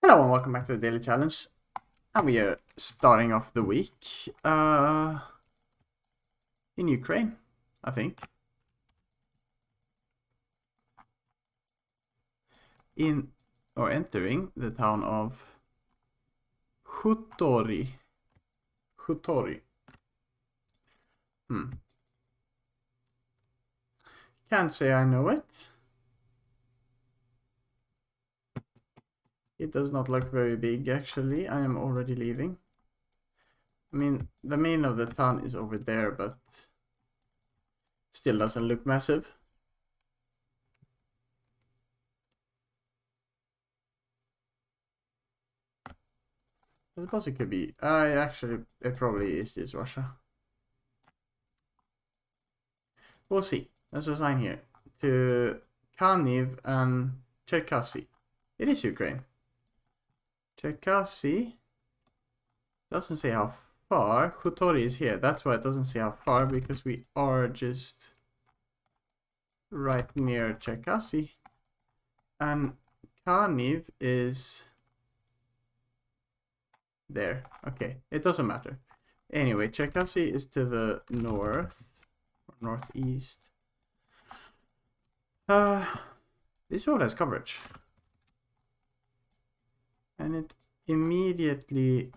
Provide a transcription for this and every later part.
Hello and welcome back to the Daily Challenge. And we are starting off the week in Ukraine, I think. Entering the town of Hutori. Can't say I know it. It does not look very big, actually. I am already leaving. I mean, the main of the town is over there, but still doesn't look massive. I suppose it could be. Actually, it probably is Russia. We'll see. There's a sign here. To Kharkiv and Cherkasy. It is Ukraine. Cherkasy doesn't say how far. Hutori is here. That's why it doesn't say how far, because we are just right near Cherkasy. And Kharkiv is there. Okay, it doesn't matter. Anyway, Cherkasy is to the north or northeast. This road has coverage. And it immediately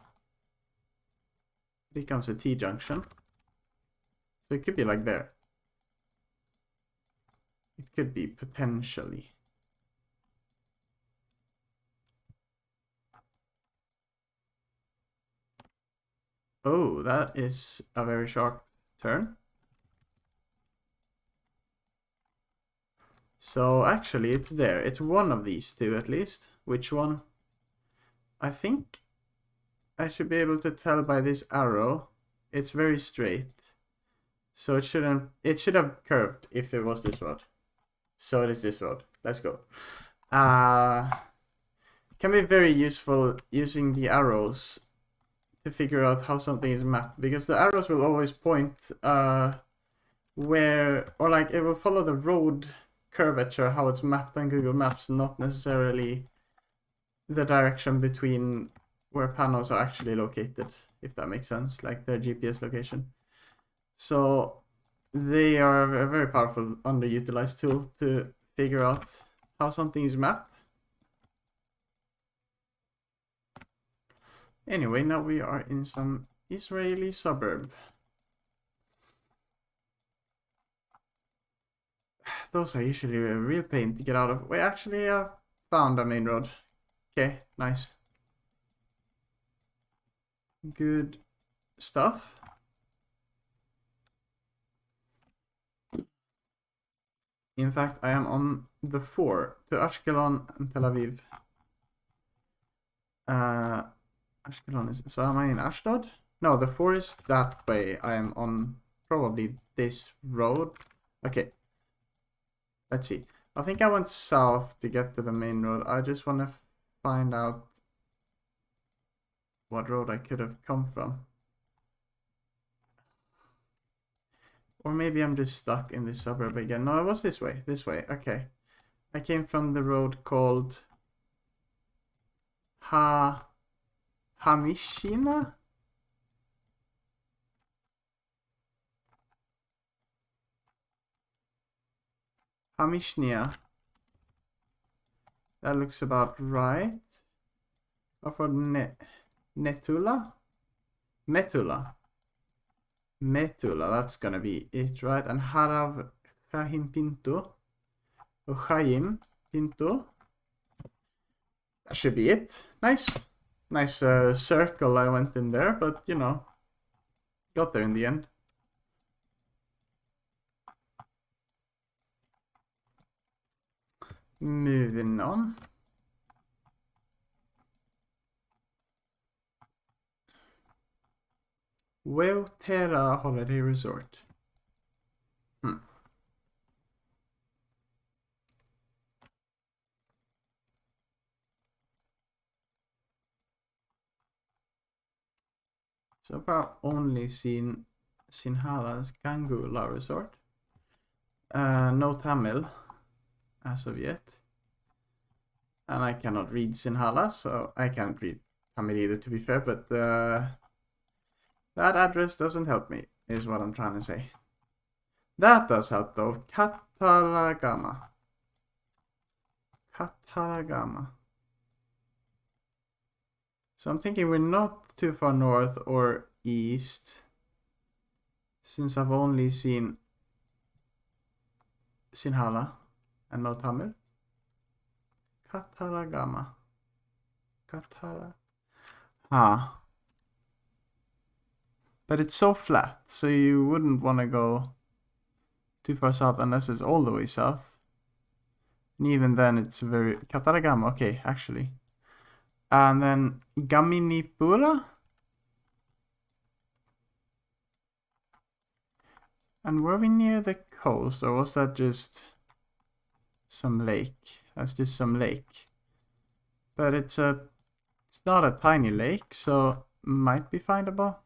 becomes a T-junction. So it could be like there. It could be potentially. Oh, that is a very sharp turn. So actually it's there. It's one of these two at least. Which one? I think I should be able to tell by this arrow. It's very straight. So it should have curved if it was this road. So it is this road. Let's go. It can be very useful using the arrows to figure out how something is mapped, because the arrows will always point where, or like it will follow the road curvature, how it's mapped on Google Maps, not necessarily the direction between where panels are actually located, if that makes sense, like their GPS location. So they are a very powerful underutilized tool to figure out how something is mapped. Anyway, now we are in some Israeli suburb. Those are usually a real pain to get out of. We actually found a main road. Okay, nice. Good stuff. In fact, I am on the 4 to Ashkelon and Tel Aviv. Ashkelon is... So am I in Ashdod? No, the 4 is that way. I am on probably this road. Okay. Let's see. I think I went south to get to the main road. I just want to find out what road I could have come from. Or maybe I'm just stuck in this suburb again. No, it was this way. This way. Okay. I came from the road called Hamishina? Hamishnia. That looks about right. Or for Netula? Metula. Metula, that's gonna be it, right? And Harav Chaim Pinto. Or Chaim Pinto. That should be it. Nice. Nice circle I went in there, but you know, got there in the end. Moving on. Weotera Holiday Resort. So far only seen Sinhala's Gangula Resort. No Tamil as of yet. And I cannot read Sinhala, so I can't read Tamil either, to be fair, but that address doesn't help me, is what I'm trying to say. That does help, though. Kataragama. Kataragama. So I'm thinking we're not too far north or east, since I've only seen Sinhala and no Tamil. Kataragama. Katara. Ah. But it's so flat, so you wouldn't want to go too far south unless it's all the way south. And even then it's very... Kataragama, okay, actually. And then Gaminipura? And were we near the coast, or was that just some lake? That's just some lake. But it's not a tiny lake, so might be findable.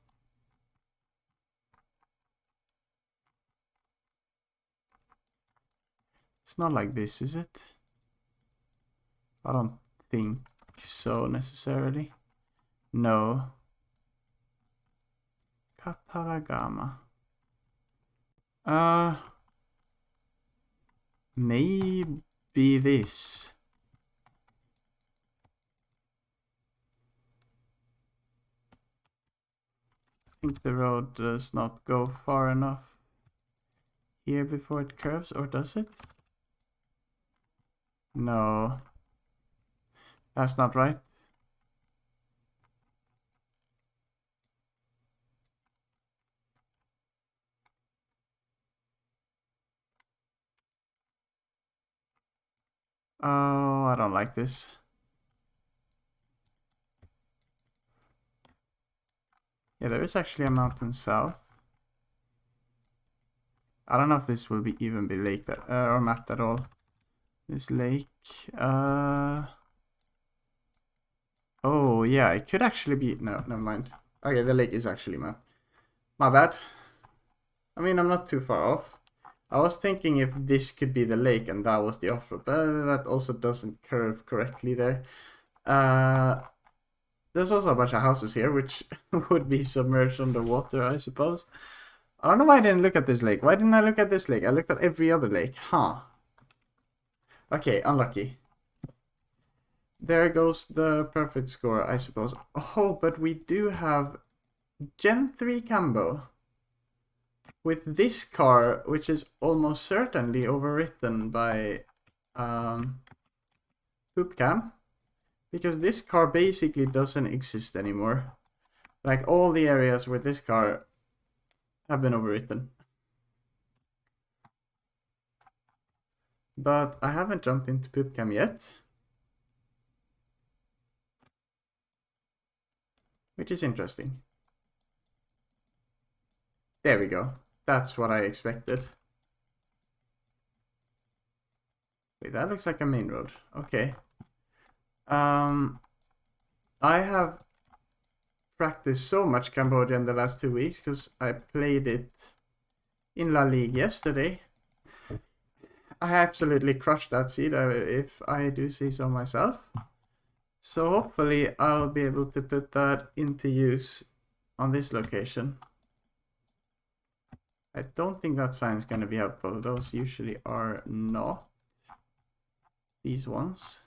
It's not like this, is it? I don't think so necessarily. No. Kataragama. Maybe this. I think the road does not go far enough here before it curves, or does it? No. That's not right. Oh, I don't like this. Yeah, there is actually a mountain south. I don't know if this will be even be lake that, or mapped at all. This lake. Oh, yeah, it could actually be... No, never mind. Okay, the lake is actually mapped. My bad. I mean, I'm not too far off. I was thinking if this could be the lake and that was the off-road, but that also doesn't curve correctly there. There's also a bunch of houses here, which would be submerged underwater, I suppose. I don't know why I didn't look at this lake. Why didn't I look at this lake? I looked at every other lake. Huh. Okay, unlucky. There goes the perfect score, I suppose. Oh, but we do have Gen 3 Cambo. With this car, which is almost certainly overwritten by Poopcam. Because this car basically doesn't exist anymore. Like all the areas with this car have been overwritten. But I haven't jumped into Poopcam yet. Which is interesting. There we go. That's what I expected. Wait, that looks like a main road. Okay. I have practiced so much Cambodia in the last 2 weeks because I played it in La Ligue yesterday. I absolutely crushed that seed, if I do say so myself. So hopefully I'll be able to put that into use on this location. I don't think that sign's going to be helpful. Those usually are not. These ones.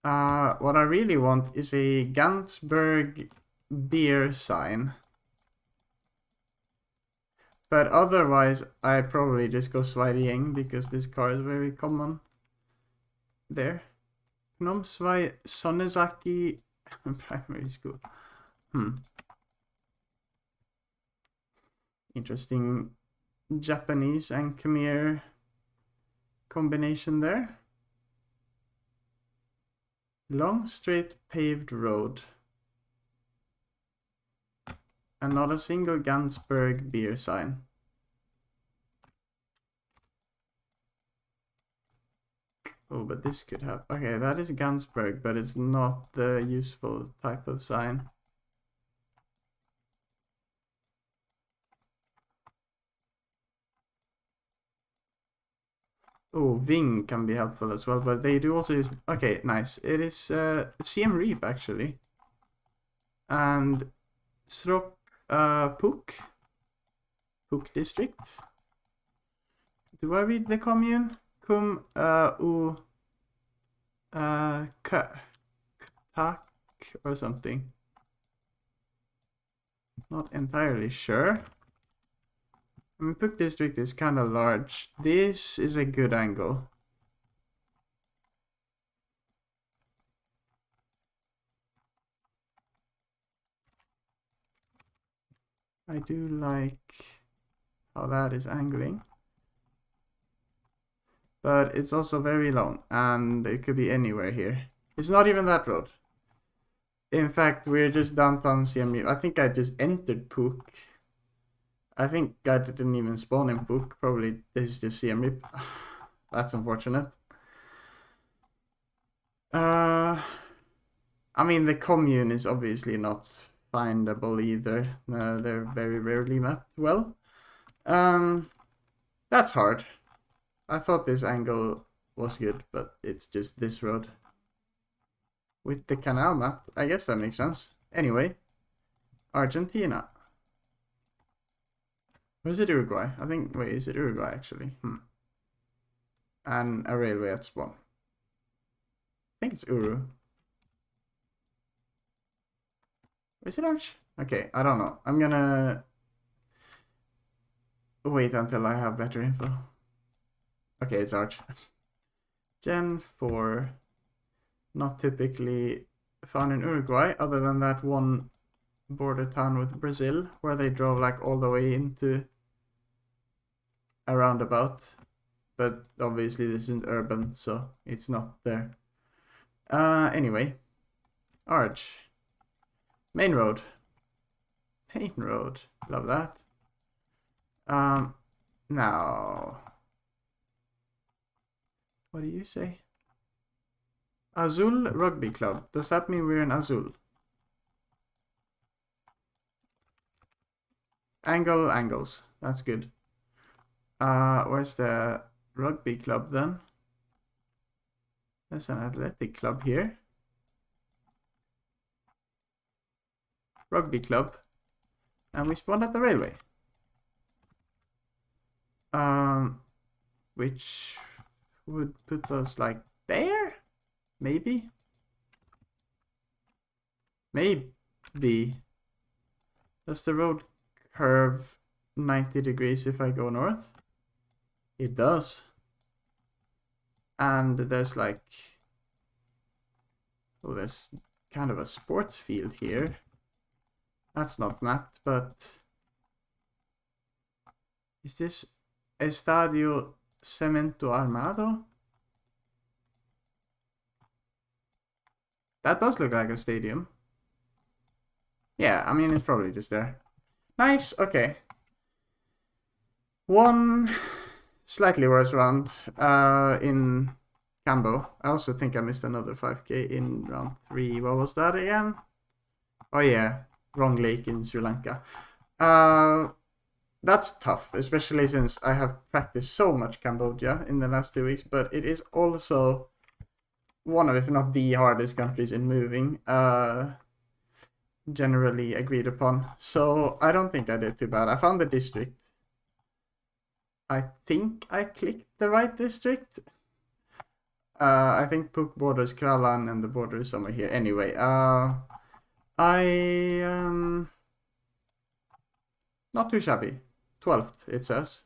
What I really want is a Ganzberg beer sign. But otherwise, I probably just go Sverieng because this car is very common there. Phnom Svai Sonezaki Primary School. Interesting Japanese and Khmer combination there. Long straight paved road. And not a single Ganzberg beer sign. Oh, but this could have... Okay, that is Ganzberg, but it's not the useful type of sign. Oh, Ving can be helpful as well, but they do also use... Okay, nice. It is CM Reap, actually. And Srok Puk district. Do I read the commune? Kum U Ktak or something. Not entirely sure. I mean, Puk district is kind of large. This is a good angle. I do like how that is angling. But it's also very long, and it could be anywhere here. It's not even that road. In fact, we're just downtown CMU. I think I just entered Puk. I think I didn't even spawn in Puk. Probably this is just CMU. That's unfortunate. I mean, the commune is obviously not findable either. They're very rarely mapped well. That's hard. I thought this angle was good, but it's just this road. With the canal map, I guess that makes sense. Anyway, Argentina. Or is it Uruguay? I think, wait, is it Uruguay actually? And a railway at spawn. I think it's Uru. Is it Arch? Okay, I don't know. I'm gonna wait until I have better info. Okay, it's Arch. Gen 4. Not typically found in Uruguay, other than that one border town with Brazil, where they drove like all the way into a roundabout. But obviously this isn't urban, so it's not there. Anyway. Arch. Main road. Main road. Love that. Now. What do you say? Azul Rugby Club. Does that mean we're in Azul? Angles. That's good. Where's the rugby club then? There's an athletic club here. Rugby club. And we spawned at the railway. Which would put us like there? Maybe? Maybe. Does the road curve 90 degrees if I go north? It does. And there's like... Oh, there's kind of a sports field here. That's not mapped, but... Is this Estadio Cemento Armado? That does look like a stadium. Yeah, I mean, it's probably just there. Nice, okay. One slightly worse round in Cambo. I also think I missed another 5k in round 3. What was that again? Oh yeah, wrong lake in Sri Lanka. That's tough, especially since I have practiced so much Cambodia in the last 2 weeks, but it is also one of, if not the hardest countries in moving, generally agreed upon. So I don't think I did too bad. I found the district. I think I clicked the right district. I think Puk borders Kralan and the border is somewhere here. Anyway, not too shabby. 12th, it says.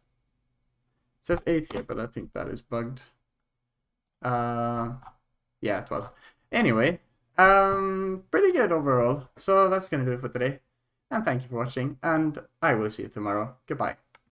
It says 8 here, but I think that is bugged. Yeah, 12th. Anyway, pretty good overall. So that's gonna do it for today. And thank you for watching, and I will see you tomorrow. Goodbye.